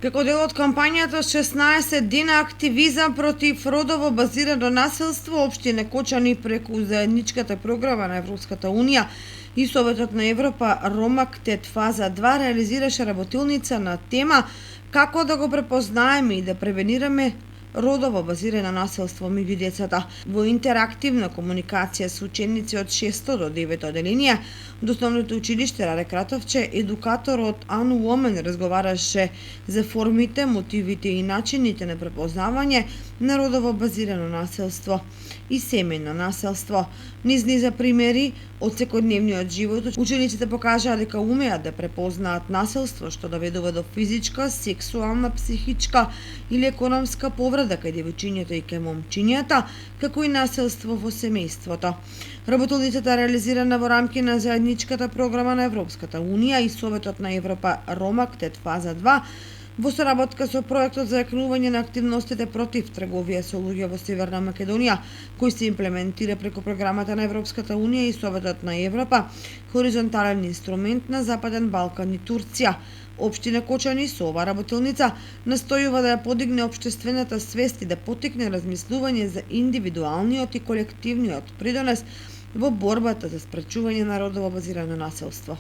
Како дел од кампањата 16 дена активизам против родово базирано насилство, општина Кочани преку заедничката програма на Европската Унија и Советот на Европа Ромактет фаза 2 реализираше работилница на тема како да го препознаеме и да превенираме родово базирано насилство меѓу децата. Во интерактивна комуникација со ученици од 6 до 9 оделенија од основното училиште Раде Кратовче, едукаторот Ану Уомен разговараше за формите, мотивите и начините на препознавање на родово базирано насилство и семејно насилство. Низ низа примери од секојдневниот живот, учениците покажаа дека умеат да препознаат насилство што доведува до физичка, сексуална, психичка или економска повреда кај девојчињата и кај момчињата, како и насилство во семејството. Работилницата реализирана во рамки на заедничката програма на Европската Унија и Советот на Европа Ромактет фаза 2 во соработка со проектот за јакнување на активностите против трговија со луѓе во Северна Македонија, кој се имплементира преку програмата на Европската Унија и Советот на Европа, хоризонтален инструмент на Западен Балкан и Турција. Општина Кочани со ова работилница настојува да ја подигне општествената свест и да поттикне размислување за индивидуалниот и колективниот придонес во борбата за спречување на родово базирано насилство.